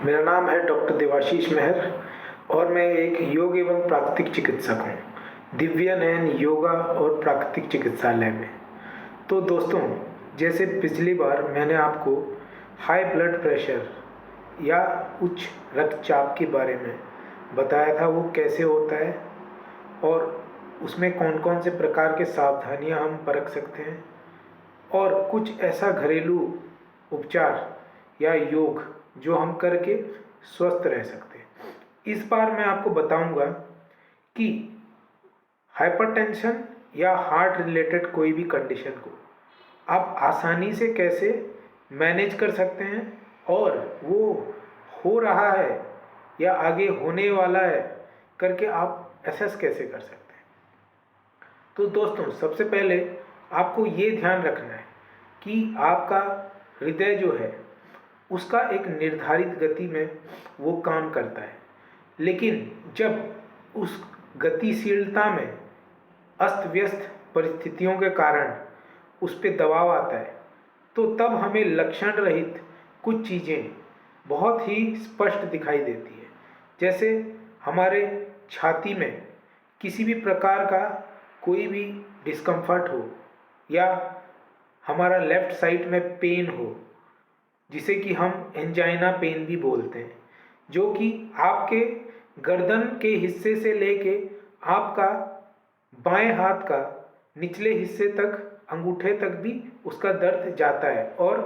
मेरा नाम है डॉक्टर देवाशीष मेहर और मैं एक योग एवं प्राकृतिक चिकित्सक हूँ दिव्या नयन योगा और प्राकृतिक चिकित्सालय में। तो दोस्तों, जैसे पिछली बार मैंने आपको हाई ब्लड प्रेशर या उच्च रक्तचाप के बारे में बताया था, वो कैसे होता है और उसमें कौन कौन से प्रकार के सावधानियां हम बरत सकते हैं और कुछ ऐसा घरेलू उपचार या योग जो हम करके स्वस्थ रह सकते हैं। इस बार मैं आपको बताऊंगा कि हाइपरटेंशन या हार्ट रिलेटेड कोई भी कंडीशन को आप आसानी से कैसे मैनेज कर सकते हैं और वो हो रहा है या आगे होने वाला है करके आप असेस कैसे कर सकते हैं। तो दोस्तों, सबसे पहले आपको ये ध्यान रखना है कि आपका हृदय जो है उसका एक निर्धारित गति में वो काम करता है, लेकिन जब उस गतिशीलता में अस्त व्यस्त परिस्थितियों के कारण उस पर दबाव आता है तो तब हमें लक्षण रहित कुछ चीज़ें बहुत ही स्पष्ट दिखाई देती है। जैसे हमारे छाती में किसी भी प्रकार का कोई भी डिस्कम्फर्ट हो या हमारा लेफ्ट साइड में पेन हो, जिसे कि हम एंजाइना पेन भी बोलते हैं, जो कि आपके गर्दन के हिस्से से लेके आपका बाएं हाथ का निचले हिस्से तक, अंगूठे तक भी उसका दर्द जाता है और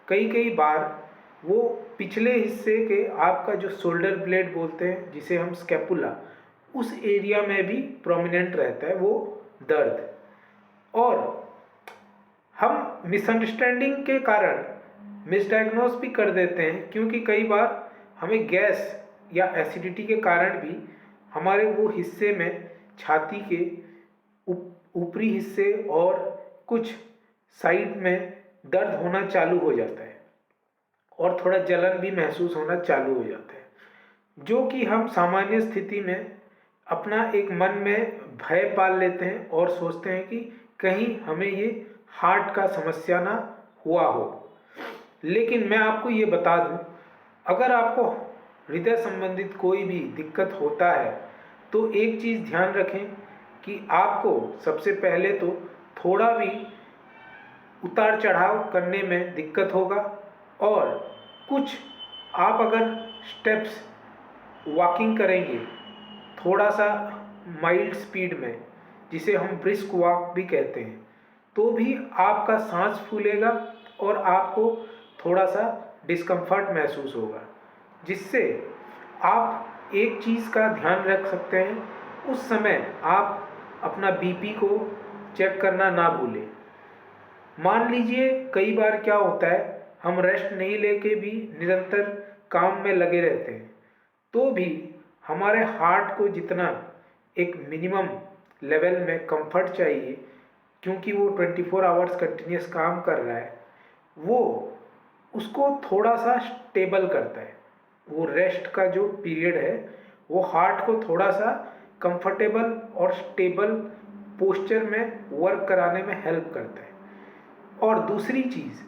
कई कई बार वो पिछले हिस्से के आपका जो शोल्डर ब्लेड बोलते हैं, जिसे हम स्कैपुला, उस एरिया में भी प्रोमिनेंट रहता है वो दर्द। और हम मिसअंडरस्टैंडिंग के कारण मिसडायग्नोस भी कर देते हैं, क्योंकि कई बार हमें गैस या एसिडिटी के कारण भी हमारे वो हिस्से में छाती के ऊपरी हिस्से और कुछ साइड में दर्द होना चालू हो जाता है और थोड़ा जलन भी महसूस होना चालू हो जाता है, जो कि हम सामान्य स्थिति में अपना एक मन में भय पाल लेते हैं और सोचते हैं कि कहीं हमें ये हार्ट का समस्या ना हुआ हो। लेकिन मैं आपको ये बता दूं, अगर आपको हृदय संबंधित कोई भी दिक्कत होता है तो एक चीज़ ध्यान रखें कि आपको सबसे पहले तो थोड़ा भी उतार चढ़ाव करने में दिक्कत होगा और कुछ आप अगर स्टेप्स वॉकिंग करेंगे थोड़ा सा माइल्ड स्पीड में, जिसे हम ब्रिस्क वॉक भी कहते हैं, तो भी आपका सांस फूलेगा और आपको थोड़ा सा डिस्कम्फर्ट महसूस होगा, जिससे आप एक चीज़ का ध्यान रख सकते हैं, उस समय आप अपना बीपी को चेक करना ना भूलें। मान लीजिए कई बार क्या होता है, हम रेस्ट नहीं लेके भी निरंतर काम में लगे रहते हैं, तो भी हमारे हार्ट को जितना एक मिनिमम लेवल में कंफर्ट चाहिए, क्योंकि वो 24 आवर्स कंटिन्यूस काम कर रहा है, वो उसको थोड़ा सा स्टेबल करता है। वो रेस्ट का जो पीरियड है वो हार्ट को थोड़ा सा कंफर्टेबल और स्टेबल पोस्चर में वर्क कराने में हेल्प करता है। और दूसरी चीज़,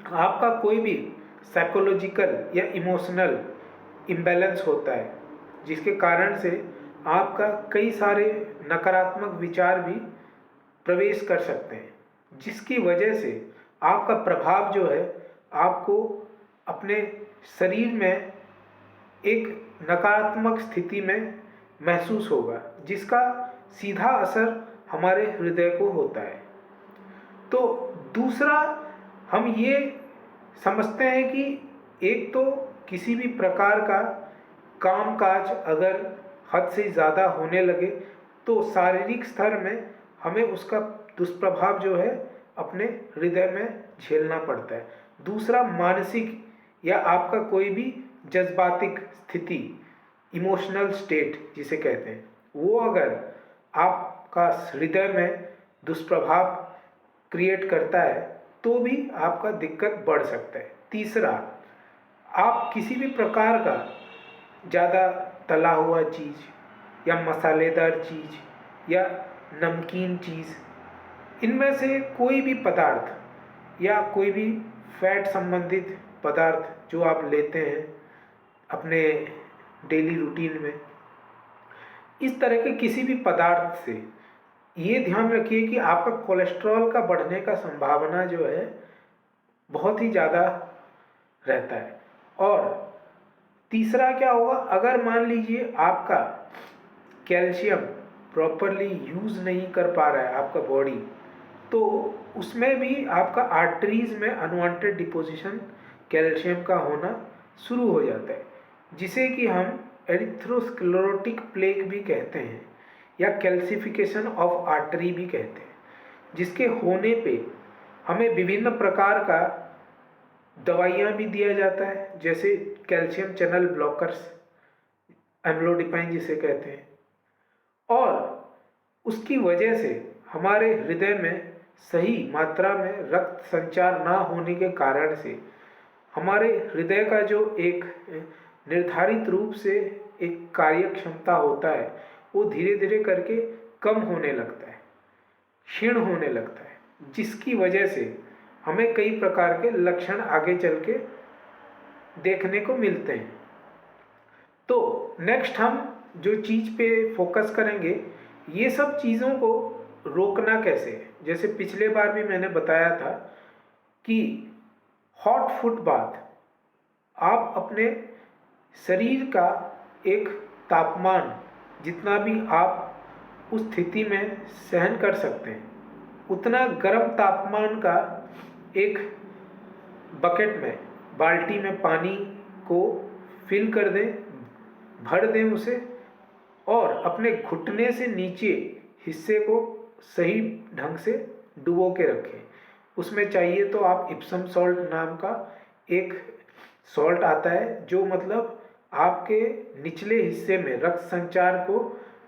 आपका कोई भी साइकोलॉजिकल या इमोशनल इम्बैलेंस होता है, जिसके कारण से आपका कई सारे नकारात्मक विचार भी प्रवेश कर सकते हैं, जिसकी वजह से आपका प्रभाव जो है आपको अपने शरीर में एक नकारात्मक स्थिति में महसूस होगा, जिसका सीधा असर हमारे हृदय को होता है। तो दूसरा, हम ये समझते हैं कि एक तो किसी भी प्रकार का कामकाज अगर हद से ज़्यादा होने लगे तो शारीरिक स्तर में हमें उसका दुष्प्रभाव जो है अपने हृदय में झेलना पड़ता है। दूसरा, मानसिक या आपका कोई भी जज्बातिक स्थिति, इमोशनल स्टेट जिसे कहते हैं, वो अगर आपका हृदय में दुष्प्रभाव क्रिएट करता है तो भी आपका दिक्कत बढ़ सकता है। तीसरा, आप किसी भी प्रकार का ज़्यादा तला हुआ चीज़ या मसालेदार चीज़ या नमकीन चीज़, इनमें से कोई भी पदार्थ या कोई भी फैट संबंधित पदार्थ जो आप लेते हैं, अपने डेली रूटीन में। इस तरह के किसी भी पदार्थ से ये ध्यान रखिए कि आपका कोलेस्ट्रॉल का बढ़ने का संभावना जो है बहुत ही ज़्यादा रहता है। और तीसरा क्या होगा, अगर मान लीजिए आपका कैल्शियम प्रॉपरली यूज़ नहीं कर पा रहा है आपका बॉडी, तो उसमें भी आपका आर्टरीज में अनवांटेड डिपोजिशन कैल्शियम का होना शुरू हो जाता है, जिसे कि हम एरिथ्रोस्क्लेरोटिक प्लेग भी कहते हैं या कैल्सिफिकेशन ऑफ आर्टरी भी कहते हैं, जिसके होने पे हमें विभिन्न प्रकार का दवाइयाँ भी दिया जाता है, जैसे कैल्शियम चैनल ब्लॉकर्स, एम्लोडिपाइन जिसे कहते हैं। और उसकी वजह से हमारे हृदय में सही मात्रा में रक्त संचार ना होने के कारण से हमारे हृदय का जो एक निर्धारित रूप से एक कार्य क्षमता होता है वो धीरे धीरे करके कम होने लगता है, क्षीण होने लगता है, जिसकी वजह से हमें कई प्रकार के लक्षण आगे चल के देखने को मिलते हैं। तो नेक्स्ट हम जो चीज़ पे फोकस करेंगे, ये सब चीज़ों को रोकना कैसे है। जैसे पिछले बार भी मैंने बताया था कि हॉट फुट बाथ, आप अपने शरीर का एक तापमान जितना भी आप उस स्थिति में सहन कर सकते हैं, उतना गर्म तापमान का एक बकेट में, बाल्टी में पानी को फिल कर दें, भर दें उसे, और अपने घुटने से नीचे हिस्से को सही ढंग से डुबो के रखें। उसमें चाहिए तो आप इप्सम सॉल्ट नाम का एक सॉल्ट आता है, जो मतलब आपके निचले हिस्से में रक्त संचार को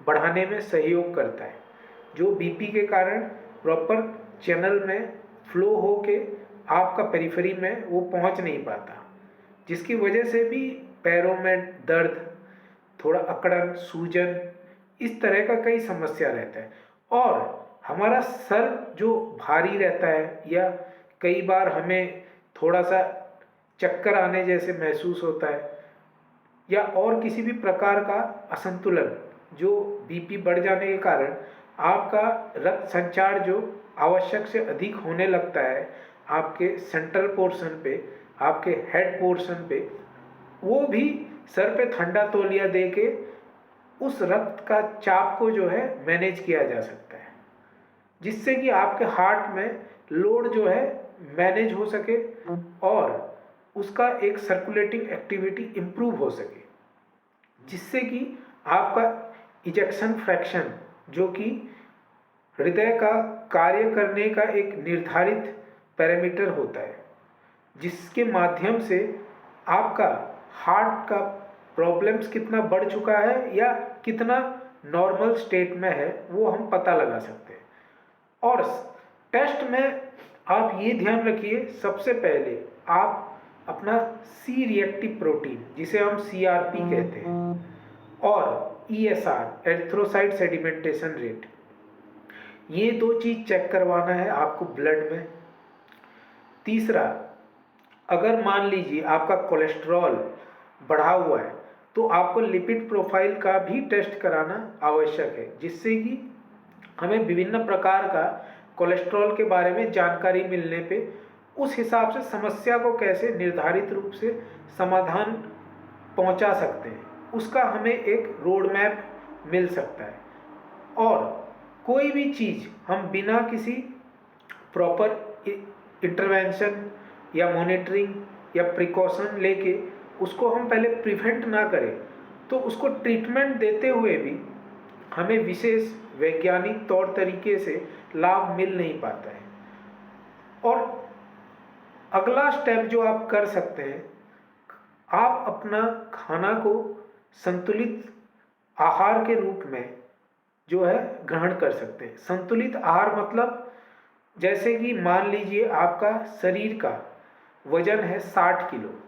बढ़ाने में सहयोग करता है, जो बीपी के कारण प्रॉपर चैनल में फ्लो हो के आपका पेरिफेरी में वो पहुंच नहीं पाता, जिसकी वजह से भी पैरों में दर्द, थोड़ा अकड़न, सूजन, इस तरह का कई समस्या रहता है। और हमारा सर जो भारी रहता है या कई बार हमें थोड़ा सा चक्कर आने जैसे महसूस होता है, या और किसी भी प्रकार का असंतुलन जो बीपी बढ़ जाने के कारण आपका रक्त संचार जो आवश्यक से अधिक होने लगता है आपके सेंट्रल पोर्शन पे, आपके हेड पोर्शन पे, वो भी सर पे ठंडा तौलिया दे के उस रक्त का चाप को जो है मैनेज किया जा सकता है, जिससे कि आपके हार्ट में लोड जो है मैनेज हो सके और उसका एक सर्कुलेटिंग एक्टिविटी इम्प्रूव हो सके, जिससे कि आपका इजेक्शन फ्रैक्शन, जो कि हृदय का कार्य करने का एक निर्धारित पैरामीटर होता है, जिसके माध्यम से आपका हार्ट का प्रॉब्लम्स कितना बढ़ चुका है या कितना नॉर्मल स्टेट में है, वो हम पता लगा सकते हैं। और टेस्ट में आप ये ध्यान रखिए, सबसे पहले आप अपना सी रिएक्टिव प्रोटीन, जिसे हम CRP कहते हैं, और ESR, एरिथ्रोसाइट सेडिमेंटेशन रेट, ये दो चीज़ चेक करवाना है आपको ब्लड में। तीसरा, अगर मान लीजिए आपका कोलेस्ट्रॉल बढ़ा हुआ है तो आपको लिपिड प्रोफाइल का भी टेस्ट कराना आवश्यक है, जिससे कि हमें विभिन्न प्रकार का कोलेस्ट्रॉल के बारे में जानकारी मिलने पे उस हिसाब से समस्या को कैसे निर्धारित रूप से समाधान पहुंचा सकते हैं, उसका हमें एक रोड मैप मिल सकता है। और कोई भी चीज़ हम बिना किसी प्रॉपर इंटरवेंशन या मॉनिटरिंग या प्रिकॉशन लेके उसको हम पहले प्रिवेंट ना करें, तो उसको ट्रीटमेंट देते हुए भी हमें विशेष वैज्ञानिक तौर तरीके से लाभ मिल नहीं पाता है। और अगला स्टेप जो आप कर सकते हैं, आप अपना खाना को संतुलित आहार के रूप में जो है ग्रहण कर सकते हैं। संतुलित आहार मतलब जैसे कि मान लीजिए आपका शरीर का वजन है 60 किलो,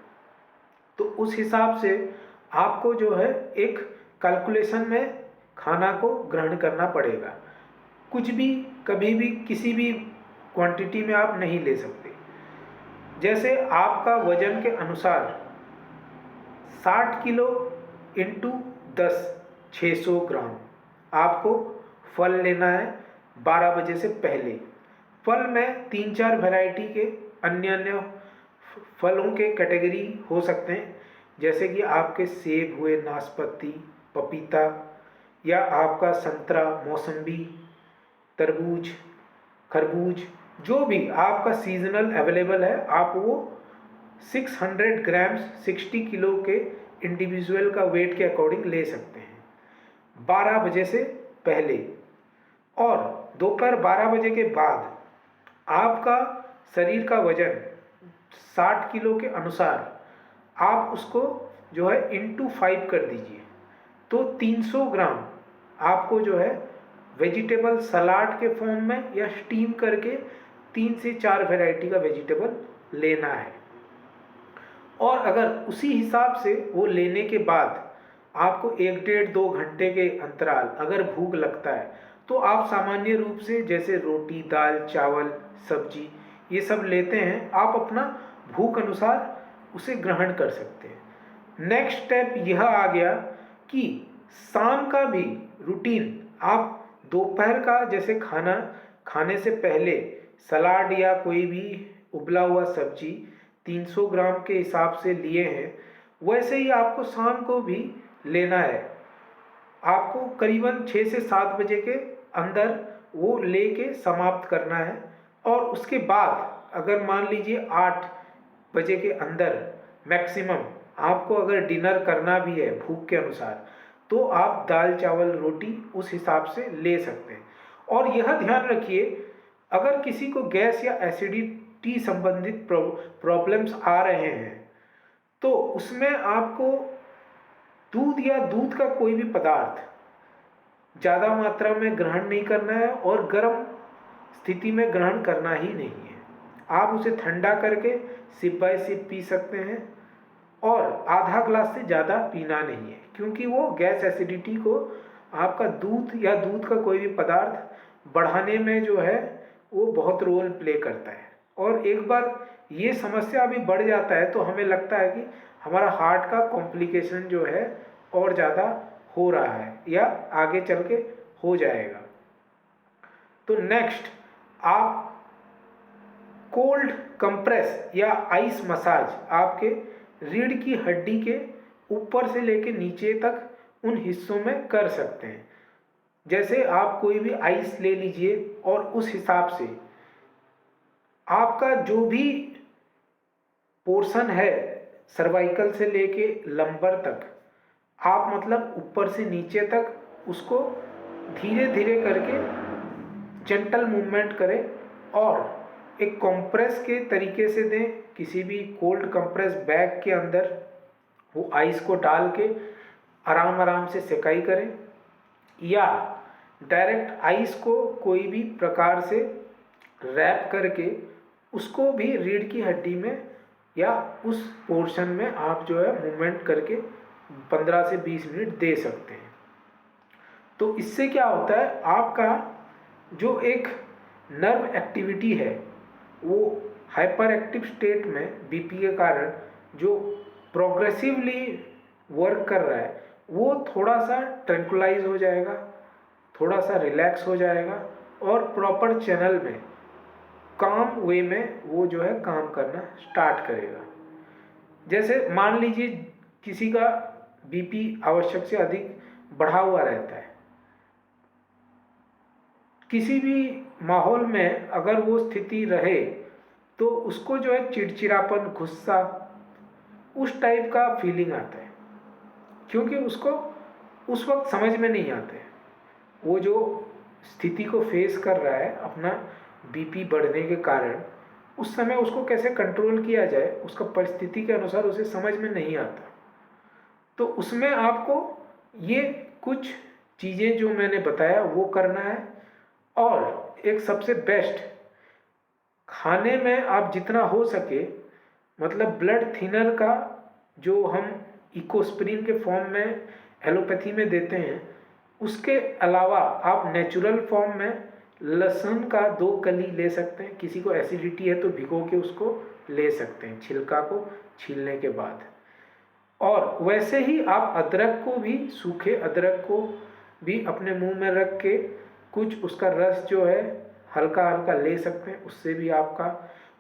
तो उस हिसाब से आपको जो है एक कैलकुलेशन में खाना को ग्रहण करना पड़ेगा। कुछ भी कभी भी किसी भी क्वांटिटी में आप नहीं ले सकते। जैसे आपका वजन के अनुसार 60 किलो इंटू 10 600 ग्राम आपको फल लेना है 12 बजे से पहले। फल में 3-4 वैरायटी के अन्य अन्य फलों के कैटेगरी हो सकते हैं, जैसे कि आपके सेब हुए, नाशपाती, पपीता, या आपका संतरा, मौसम्बी, तरबूज, खरबूज, जो भी आपका सीजनल अवेलेबल है आप वो 600 ग्राम्स 60 किलो के इंडिविजुअल का वेट के अकॉर्डिंग ले सकते हैं 12 बजे से पहले। और दोपहर 12 बजे के बाद आपका शरीर का वजन 60 किलो के अनुसार आप उसको जो है इंटू 5 कर दीजिए, तो 300 ग्राम आपको जो है वेजिटेबल सलाद के फॉर्म में या स्टीम करके 3 से 4 वैरायटी का वेजिटेबल लेना है। और अगर उसी हिसाब से वो लेने के बाद आपको 1-1.5-2 घंटे के अंतराल अगर भूख लगता है तो आप सामान्य रूप से जैसे रोटी, दाल, चावल, सब्जी ये सब लेते हैं, आप अपना भूख अनुसार उसे ग्रहण कर सकते हैं। नेक्स्ट स्टेप यह आ गया कि शाम का भी रूटीन आप दोपहर का जैसे खाना खाने से पहले सलाद या कोई भी उबला हुआ सब्जी 300 ग्राम के हिसाब से लिए हैं, वैसे ही आपको शाम को भी लेना है। आपको करीबन 6 से 7 बजे के अंदर वो लेके समाप्त करना है। और उसके बाद अगर मान लीजिए 8 बजे के अंदर मैक्सिमम आपको अगर डिनर करना भी है भूख के अनुसार, तो आप दाल, चावल, रोटी उस हिसाब से ले सकते हैं। और यह ध्यान रखिए, अगर किसी को गैस या एसिडिटी संबंधित प्रॉब्लम्स आ रहे हैं तो उसमें आपको दूध या दूध का कोई भी पदार्थ ज़्यादा मात्रा में ग्रहण नहीं करना है और गर्म स्थिति में ग्रहण करना ही नहीं है। आप उसे ठंडा करके सिप बाय सिप पी सकते हैं और आधा ग्लास से ज़्यादा पीना नहीं है, क्योंकि वो गैस एसिडिटी को आपका दूध या दूध का कोई भी पदार्थ बढ़ाने में जो है वो बहुत रोल प्ले करता है। और एक बार ये समस्या अभी बढ़ जाता है तो हमें लगता है कि हमारा हार्ट का कॉम्प्लिकेशन जो है और ज़्यादा हो रहा है या आगे चल के हो जाएगा। तो नेक्स्ट आप कोल्ड कंप्रेस या आइस मसाज आपके रीढ़ की हड्डी के ऊपर से लेके नीचे तक उन हिस्सों में कर सकते हैं। जैसे आप कोई भी आइस ले लीजिए और उस हिसाब से आपका जो भी पोर्शन है सर्वाइकल से लेके लंबर तक, आप मतलब ऊपर से नीचे तक उसको धीरे धीरे करके जेंटल मूवमेंट करें और एक कंप्रेस के तरीके से दें। किसी भी कोल्ड कंप्रेस बैग के अंदर वो आइस को डाल के आराम आराम से सेकाई करें, या डायरेक्ट आइस को कोई भी प्रकार से रैप करके उसको भी रीढ़ की हड्डी में या उस पोर्शन में आप जो है मूवमेंट करके 15 से 20 मिनट दे सकते हैं। तो इससे क्या होता है, आपका जो एक नर्व एक्टिविटी है वो हाइपर एक्टिव स्टेट में बीपी के कारण जो प्रोग्रेसिवली वर्क कर रहा है वो थोड़ा सा ट्रैंकुलाइज हो जाएगा, थोड़ा सा रिलैक्स हो जाएगा और प्रॉपर चैनल में काम वे में वो जो है काम करना स्टार्ट करेगा। जैसे मान लीजिए किसी का बीपी आवश्यक से अधिक बढ़ा हुआ रहता है, किसी भी माहौल में अगर वो स्थिति रहे तो उसको जो है चिड़चिड़ापन, गुस्सा, उस टाइप का फीलिंग आता है, क्योंकि उसको उस वक्त समझ में नहीं आते वो जो स्थिति को फेस कर रहा है अपना बीपी बढ़ने के कारण, उस समय उसको कैसे कंट्रोल किया जाए उसका परिस्थिति के अनुसार उसे समझ में नहीं आता। तो उसमें आपको ये कुछ चीज़ें जो मैंने बताया वो करना है। और एक सबसे बेस्ट, खाने में आप जितना हो सके मतलब ब्लड थिनर का जो हम इकोस्प्रिन के फॉर्म में एलोपैथी में देते हैं, उसके अलावा आप नेचुरल फॉर्म में लहसुन का 2 कली ले सकते हैं। किसी को एसिडिटी है तो भिगो के उसको ले सकते हैं छिलका को छीलने के बाद। और वैसे ही आप अदरक को भी, सूखे अदरक को भी अपने मुंह में रख के कुछ उसका रस जो है हल्का हल्का ले सकते हैं। उससे भी आपका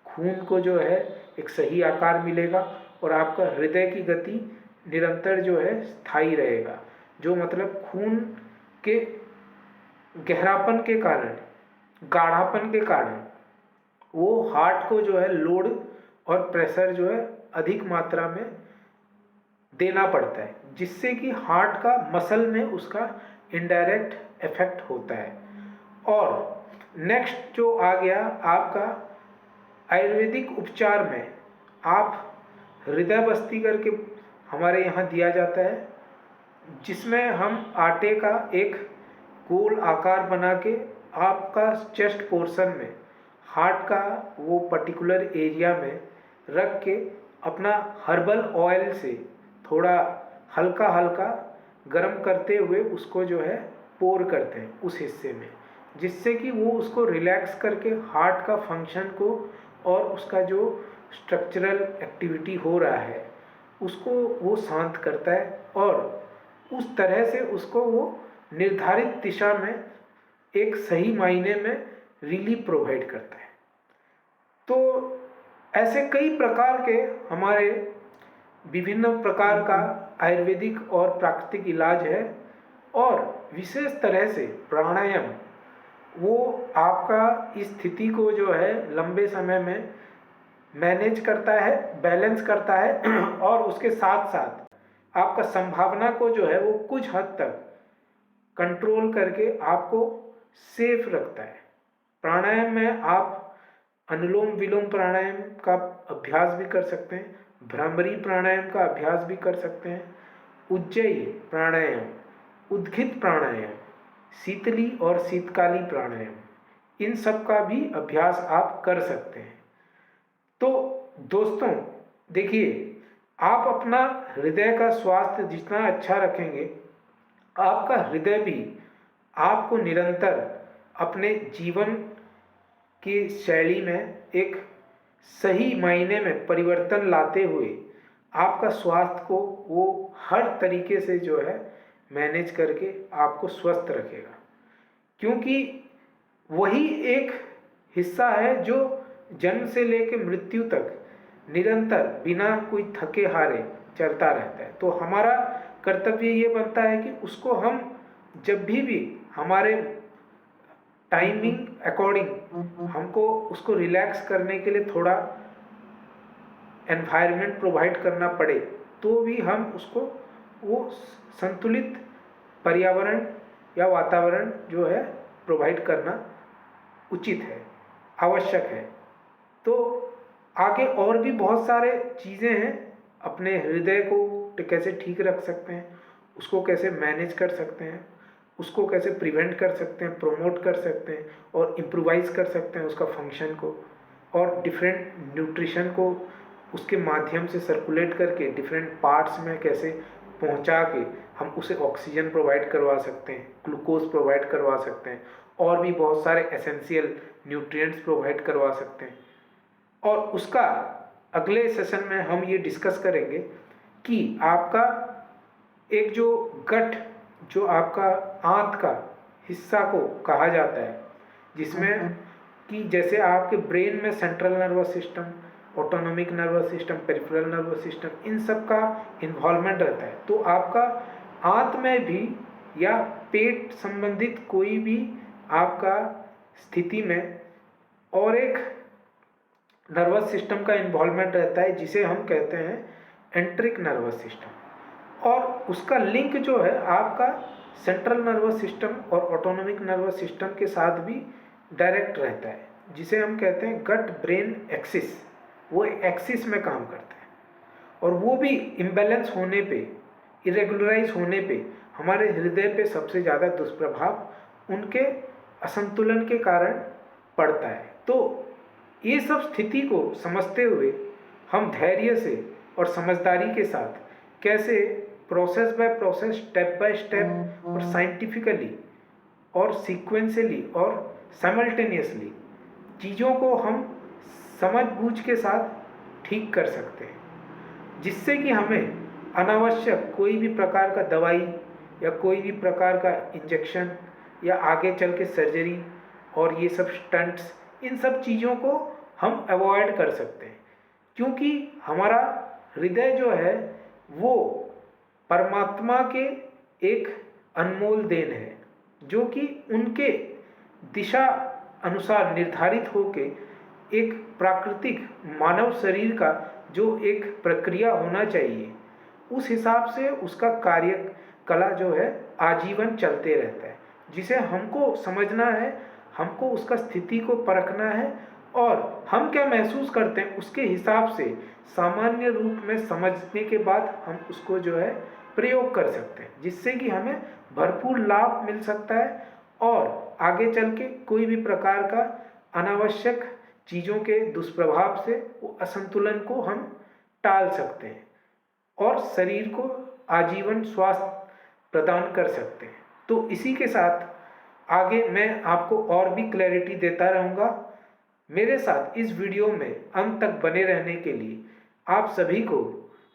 खून को जो है एक सही आकार मिलेगा और आपका हृदय की गति निरंतर जो है स्थायी रहेगा। जो मतलब खून के गहरापन के कारण, गाढ़ापन के कारण वो हार्ट को जो है लोड और प्रेशर जो है अधिक मात्रा में देना पड़ता है, जिससे कि हार्ट का मसल में उसका इनडायरेक्ट इफेक्ट होता है। और नेक्स्ट जो आ गया आपका आयुर्वेदिक उपचार में, आप हृदय बस्ती करके हमारे यहाँ दिया जाता है, जिसमें हम आटे का एक गोल आकार बना के आपका चेस्ट पोर्शन में हार्ट का वो पर्टिकुलर एरिया में रख के अपना हर्बल ऑयल से थोड़ा हल्का हल्का गर्म करते हुए उसको जो है पोर करते हैं उस हिस्से में, जिससे कि वो उसको रिलैक्स करके हार्ट का फंक्शन को और उसका जो स्ट्रक्चरल एक्टिविटी हो रहा है उसको वो शांत करता है और उस तरह से उसको वो निर्धारित दिशा में एक सही मायने में रिलीफ प्रोवाइड करता है। तो ऐसे कई प्रकार के हमारे विभिन्न प्रकार का आयुर्वेदिक और प्राकृतिक इलाज है। और विशेष तरह से प्राणायाम वो आपका इस स्थिति को जो है लंबे समय में मैनेज करता है, बैलेंस करता है और उसके साथ साथ आपका संभावना को जो है वो कुछ हद तक कंट्रोल करके आपको सेफ रखता है। प्राणायाम में आप अनुलोम विलोम प्राणायाम का अभ्यास भी कर सकते हैं, भ्रामरी प्राणायाम का अभ्यास भी कर सकते हैं, उज्जयी प्राणायाम, उद्गित प्राणायाम, शीतली और शीतकाली प्राणायाम, इन सब का भी अभ्यास आप कर सकते हैं। तो दोस्तों देखिए, आप अपना हृदय का स्वास्थ्य जितना अच्छा रखेंगे, आपका हृदय भी आपको निरंतर अपने जीवन की शैली में एक सही मायने में परिवर्तन लाते हुए आपका स्वास्थ्य को वो हर तरीके से जो है मैनेज करके आपको स्वस्थ रखेगा। क्योंकि वही एक हिस्सा है जो जन्म से लेकर मृत्यु तक निरंतर बिना कोई थके हारे चलता रहता है। तो हमारा कर्तव्य ये बनता है कि उसको हम जब भी हमारे टाइमिंग अकॉर्डिंग हमको उसको रिलैक्स करने के लिए थोड़ा एनवायरनमेंट प्रोवाइड करना पड़े, तो भी हम उसको वो संतुलित पर्यावरण या वातावरण जो है प्रोवाइड करना उचित है, आवश्यक है। तो आगे और भी बहुत सारे चीज़ें हैं, अपने हृदय को कैसे ठीक रख सकते हैं, उसको कैसे मैनेज कर सकते हैं, उसको कैसे प्रिवेंट कर सकते हैं, प्रोमोट कर सकते हैं और इम्प्रोवाइज़ कर सकते हैं उसका फंक्शन को, और डिफरेंट न्यूट्रिशन को उसके माध्यम से सर्कुलेट करके डिफरेंट पार्ट्स में कैसे पहुंचा के हम उसे ऑक्सीजन प्रोवाइड करवा सकते हैं, ग्लूकोज प्रोवाइड करवा सकते हैं और भी बहुत सारे एसेंशियल न्यूट्रिएंट्स प्रोवाइड करवा सकते हैं। और उसका अगले सेशन में हम ये डिस्कस करेंगे कि आपका एक जो गट, जो आपका आंत का हिस्सा को कहा जाता है, जिसमें कि जैसे आपके ब्रेन में central nervous system, autonomic nervous system, peripheral nervous system, इन सब का इन्वॉल्वमेंट रहता है। तो आपका आंत में भी या पेट संबंधित कोई भी आपका स्थिति में और एक नर्वस सिस्टम का इन्वॉल्वमेंट रहता है, जिसे हम कहते हैं एंट्रिक नर्वस सिस्टम। और उसका लिंक जो है आपका सेंट्रल नर्वस सिस्टम और ऑटोनोमिक नर्वस सिस्टम के साथ भी डायरेक्ट रहता है, जिसे हम कहते हैं गट ब्रेन एक्सिस। वो एक्सिस में काम करता है और वो भी इम्बैलेंस होने पे, इरेगुलराइज होने पे हमारे हृदय पे सबसे ज़्यादा दुष्प्रभाव उनके असंतुलन के कारण पड़ता है। तो ये सब स्थिति को समझते हुए हम धैर्य से और समझदारी के साथ कैसे process by process, step by step और साइंटिफिकली और सीक्वेंशियली और साइमल्टेनियसली चीज़ों को हम समझ बूझ के साथ ठीक कर सकते हैं, जिससे कि हमें अनावश्यक कोई भी प्रकार का दवाई या कोई भी प्रकार का इंजेक्शन या आगे चल के सर्जरी और ये सब स्टंट्स, इन सब चीज़ों को हम अवॉइड कर सकते हैं, क्योंकि हमारा हृदय जो है वो परमात्मा के एक अनमोल देन है, जो कि उनके दिशा अनुसार निर्धारित होके एक प्राकृतिक मानव शरीर का जो एक प्रक्रिया होना चाहिए, उस हिसाब से उसका कार्य कला जो है आजीवन चलते रहता है, जिसे हमको समझना है, हमको उसका स्थिति को परखना है और हम क्या महसूस करते हैं उसके हिसाब से सामान्य रूप में समझने के बाद हम उसको जो है प्रयोग कर सकते हैं, जिससे कि हमें भरपूर लाभ मिल सकता है और आगे चल के कोई भी प्रकार का अनावश्यक चीज़ों के दुष्प्रभाव से वो असंतुलन को हम टाल सकते हैं और शरीर को आजीवन स्वास्थ्य प्रदान कर सकते हैं। तो इसी के साथ आगे मैं आपको और भी क्लैरिटी देता रहूँगा। मेरे साथ इस वीडियो में अंत तक बने रहने के लिए आप सभी को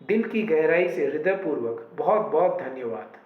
दिल की गहराई से हृदयपूर्वक बहुत बहुत धन्यवाद।